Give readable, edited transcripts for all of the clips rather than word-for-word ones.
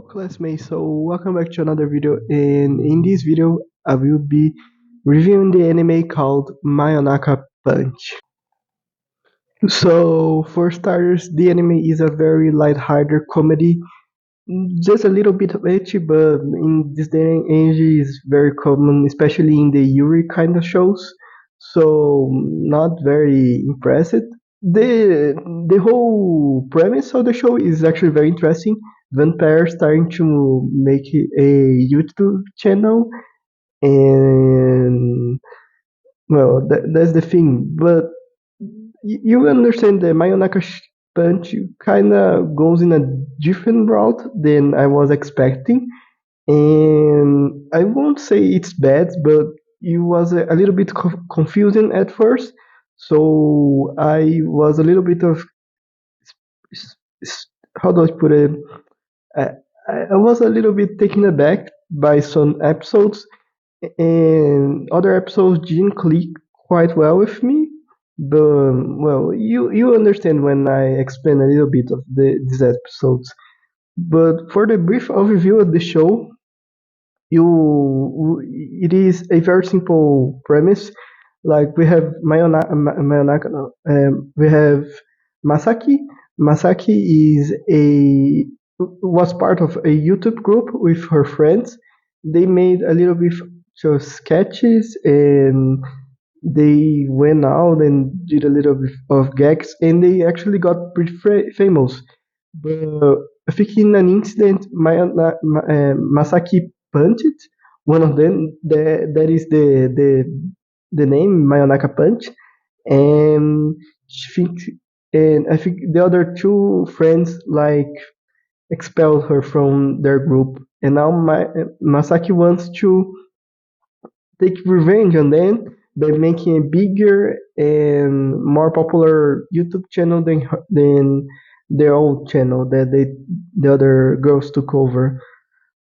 Classmates, so welcome back to another video, and in this video I will be reviewing the anime called Mayonaka Punch. So for starters, the anime is a very light-hearted comedy, just a little bit of ecchi, but in this day and age is very common, especially in the Yuri kind of shows. So not very impressive. The whole premise of the show is actually very interesting. Vampire starting to make a YouTube channel, and well, that's the thing. But you understand that Mayonaka Punch kind of goes in a different route than I was expecting, and I won't say it's bad, but it was a little bit confusing at first. So I was a little bit of how do I put it? I, I was a little bit taken aback by some episodes, and other episodes didn't click quite well with me. But well, you understand when I explain a little bit of these episodes. But for the brief overview of the show, it is a very simple premise. Like we have Mayonaka, no, we have Masaki. Masaki was part of a YouTube group with her friends. They made a little bit of sketches, and they went out and did a little bit of gags, and they actually got pretty famous. But I think in an incident, Masaki punched one of them. That is the name Mayonaka Punch, and she think, and I think the other two friends like expelled her from their group, and now Masaki wants to take revenge on them by making a bigger and more popular YouTube channel than their old channel that the other girls took over.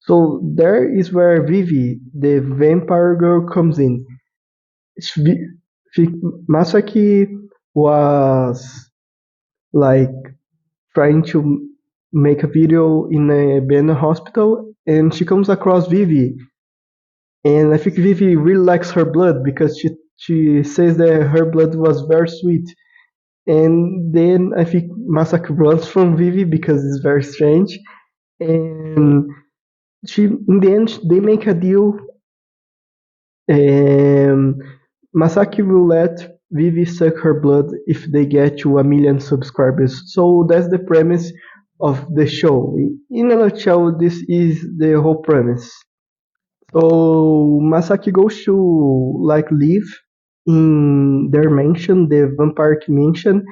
So there is where Vivi, the vampire girl, comes in. She- Masaki was like trying to make a video in a abandoned hospital, and she comes across Vivi, and I think Vivi really likes her blood because she says that her blood was very sweet. And then I think Masaki runs from Vivi because it's very strange. And in the end, they make a deal, and Masaki will let Vivi suck her blood if they get to 1 million subscribers. So that's the premise of the show. In a nutshell, this is the whole premise. So Masaki goes to like live in their mansion, the vampire mansion,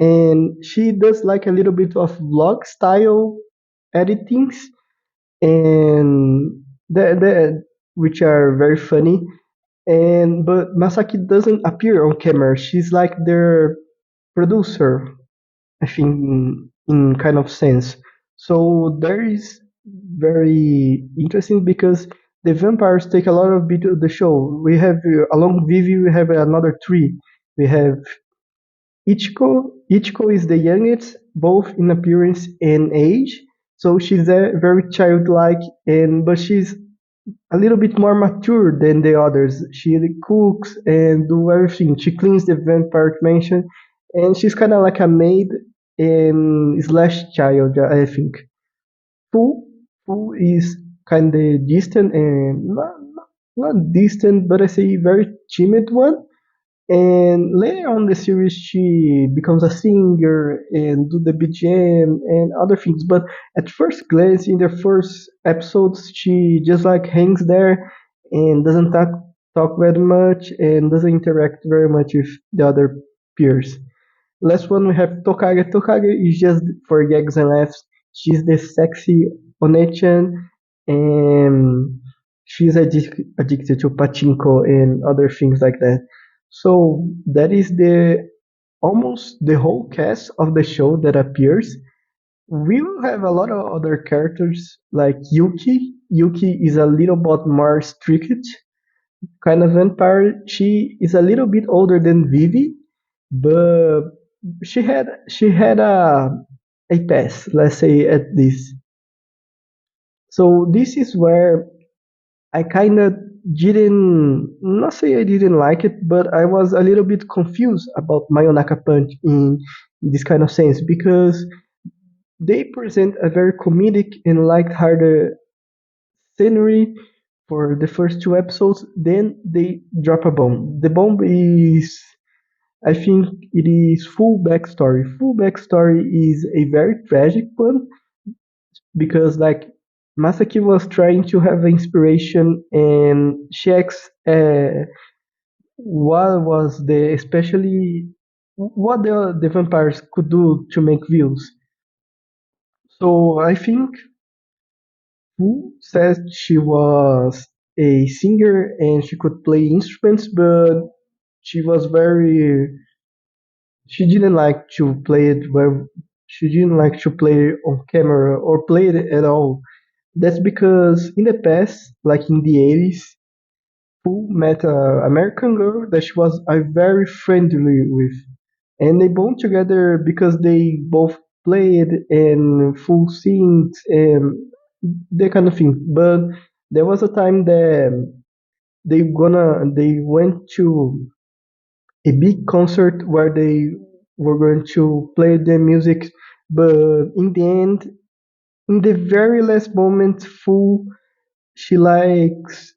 and she does like a little bit of vlog style editings, and which are very funny. And but Masaki doesn't appear on camera. She's like their producer, I think, in kind of sense. So there is very interesting because the vampires take a lot of bit of the show. We have along Vivi, we have another three. We have Ichiko. Ichiko is the youngest, both in appearance and age. So she's very childlike, and but she's a little bit more mature than the others. She cooks and do everything. She cleans the vampire mansion, and she's kind of like a maid and slash child, I think. Fu, Fu is kind of distant and not distant, but I say very timid one. And later on in the series, she becomes a singer and do the BGM and other things. But at first glance, in the first episodes, she just like hangs there and doesn't talk very much and doesn't interact very much with the other peers. Last one we have Tokage. Tokage is just for gags and laughs. She's the sexy Onechan, and she's addicted to pachinko and other things like that. So that is the almost the whole cast of the show that appears. We will have a lot of other characters like Yuki. Yuki is a little bit more strict kind of vampire. She is a little bit older than Vivi, but she had a pass, let's say at this. So this is where I kind of didn't, not say I didn't like it, but I was a little bit confused about Mayonaka Punch in this kind of sense because they present a very comedic and lighthearted scenery for the first two episodes. Then they drop a bomb. The bomb is, I think, it is full backstory. Full backstory is a very tragic one because like Masaki was trying to have inspiration and she asks what was the especially what the vampires could do to make views. So I think Fu says she was a singer and she could play instruments, but she was very she didn't like to play it where she didn't like to play it on camera or play it at all. That's because in the past, like in the 80s, Fu met an American girl that she was very friendly with. And they bond together because they both played and Fu sings and that kind of thing. But there was a time that they went to a big concert where they were going to play the music, but in the end, in the very last moment, Fu she likes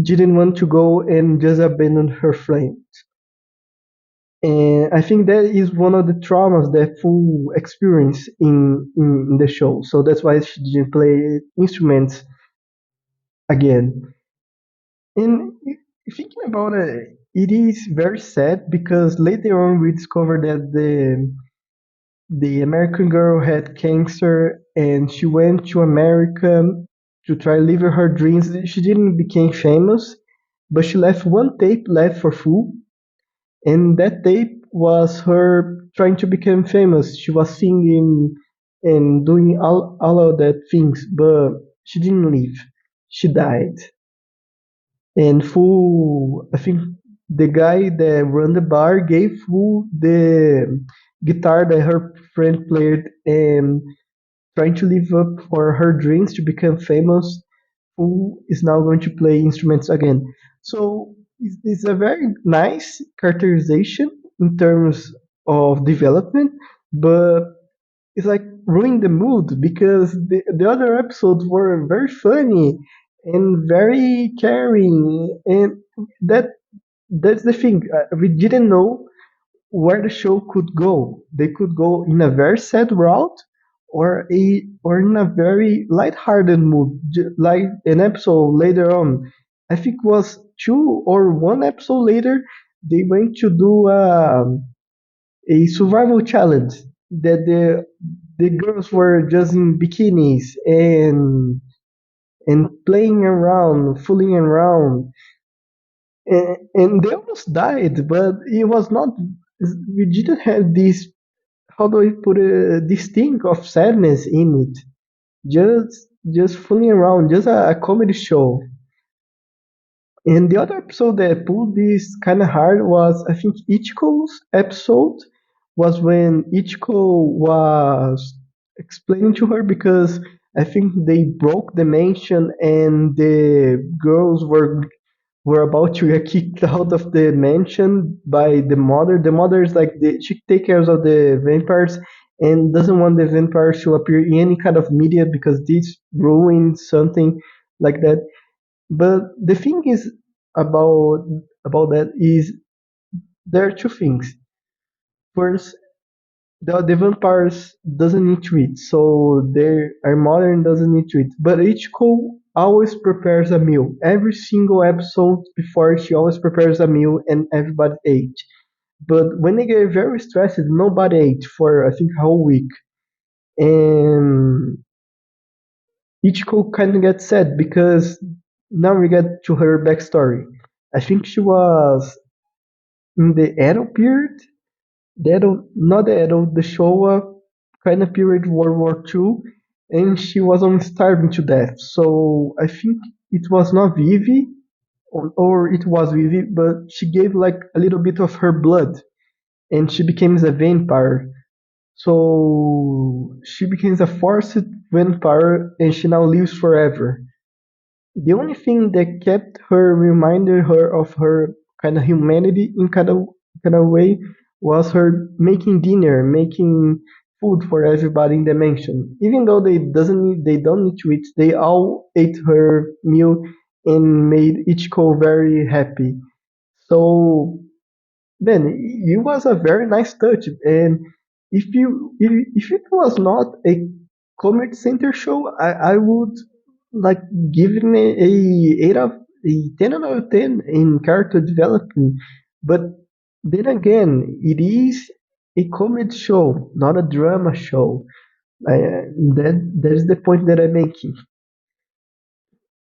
didn't want to go and just abandoned her friend. And I think that is one of the traumas that Fu experienced in the show. So that's why she didn't play instruments again. And thinking about it, it is very sad because later on we discovered that the American girl had cancer and she went to America to try living her dreams. She didn't become famous, but she left one tape left for Fu, and that tape was her trying to become famous. She was singing and doing all of that things, but she didn't live. She died. And Fu, I think the guy that run the bar gave Fu the guitar that her friend played and trying to live up for her dreams to become famous. Who is now going to play instruments again. So it's a very nice characterization in terms of development, but it's like ruined the mood because the other episodes were very funny and very caring, and that that's the thing. We didn't know where the show could go. They could go in a very sad route or in a very light-hearted mood, like an episode later on. I think it was two or one episode later they went to do a survival challenge that the girls were just in bikinis and playing around, fooling around, and they almost died, but it was not. We didn't have this. How do I put it? This thing of sadness in it. Just fooling around, just a comedy show. And the other episode that pulled this kind of hard was, I think, Ichiko's episode was when Ichiko was explaining to her because I think they broke the mansion and the girls were about to get kicked out of the mansion by the mother. The mother is like she takes care of the vampires and doesn't want the vampires to appear in any kind of media because this ruins something like that. But the thing is about about that is there are two things. First, the vampires doesn't need to eat, so their modern doesn't need to eat. But Ichiko always prepares a meal. Every single episode before she always prepares a meal and everybody ate. But when they get very stressed, nobody ate for I think a whole week. And Ichiko kind of gets sad because now we get to her backstory. I think she was in the Edo period, the Edo, not the Edo, the Showa kind of period, World War II, and she was almost starving to death. So I think it was not Vivi, or it was Vivi, but she gave like a little bit of her blood, and she became a vampire. So she becomes a forced vampire and she now lives forever. The only thing that kept her reminded her of her kind of humanity in kind of way was her making dinner, making food for everybody in the mansion. Even though they don't need to eat, they all ate her meal and made Ichiko very happy. So then it was a very nice touch. And if it was not a comedy center show, I would like give it a 10 out of 10 in character development. But then again, it is a comedy show, not a drama show. That's the point that I'm making.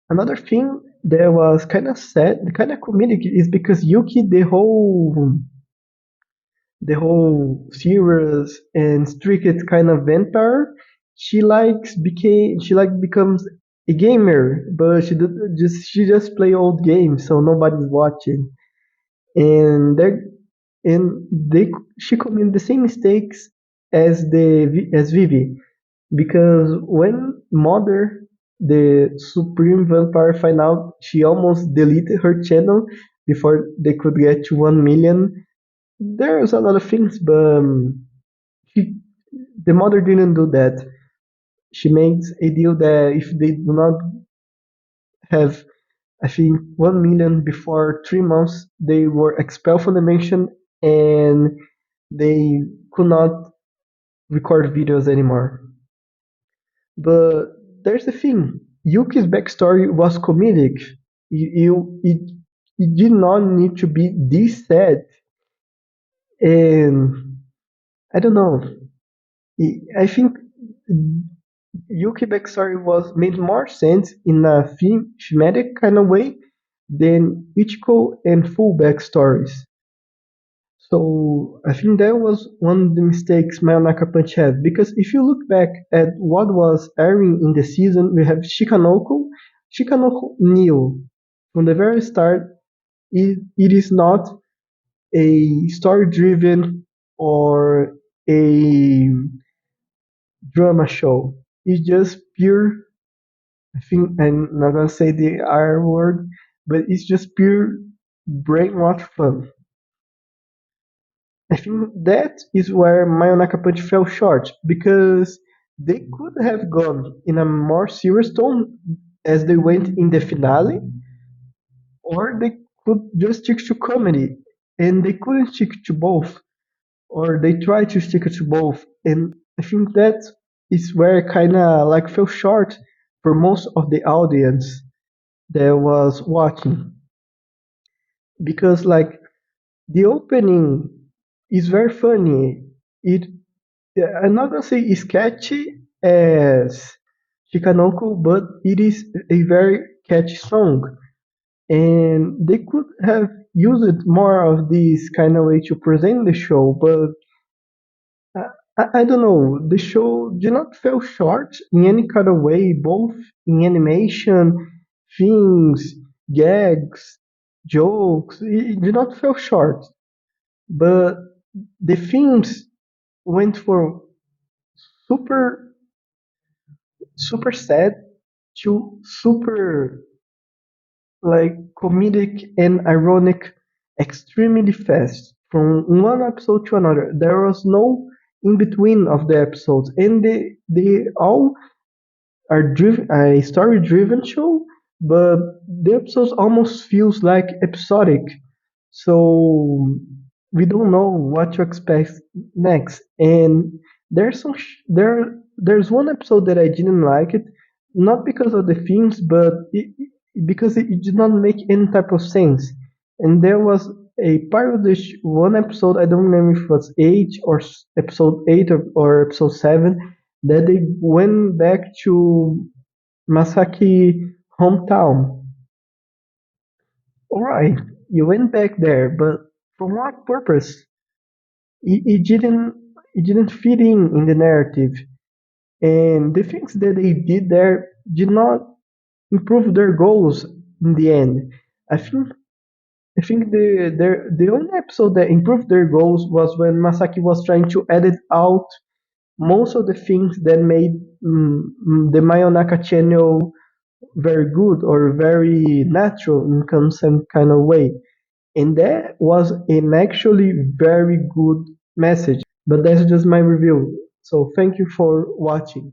Another thing that was kind of sad, kind of comedic, is because Yuki, the whole serious and strict kind of vampire, she becomes a gamer, but she just play old games, so nobody's watching. And they she commit the same mistakes as Vivi, because when Mother, the Supreme Vampire, find out, she almost deleted her channel before they could get to 1 million. There's a lot of things, but she, the Mother didn't do that. She makes a deal that if they do not have, I think, 1 million before 3 months, they were expelled from the mansion and they could not record videos anymore. But there's the thing: Yuki's backstory was comedic. It did not need to be this sad, and I don't know. I think Yuki backstory was made more sense in a thematic kind of way than Ichiko and full backstories. So I think that was one of the mistakes Mayonaka Punch had, because if you look back at what was airing in the season, we have Shikanoko. Shikanoko knew from the very start it is not a story-driven or a drama show. It's just pure. I think I'm not gonna say the R word, but it's just pure brainwash fun. I think that is where Mayonaka Punch fell short, because they could have gone in a more serious tone as they went in the finale, or they could just stick to comedy, and they couldn't stick to both, or they tried to stick to both, and I think that is where it kind of like fell short for most of the audience that was watching, because like the opening is very funny. It I'm not gonna say it's catchy as Shikanoko, but it is a very catchy song, and they could have used more of this kind of way to present the show. But I don't know. The show did not fell short in any kind of way, both in animation, themes, gags, jokes. It did not fell short, but the themes went for super super sad to super like comedic and ironic extremely fast from one episode to another. There was no in between of the episodes, and they all are driven a story driven show, but the episodes almost feels like episodic. So we don't know what to expect next. And there's one episode that I didn't like it, not because of the themes, but because it did not make any type of sense. And there was a part of this one episode, I don't remember if it was episode 8, or episode 7, that they went back to Masaki hometown. Alright, you went back there, but for what purpose? It didn't fit in the narrative, and the things that they did there did not improve their goals in the end. I think I think the only episode that improved their goals was when Masaki was trying to edit out most of the things that made the Mayonaka channel very good or very natural in some kind of way. And that was an actually very good message. But that's just my review. So thank you for watching.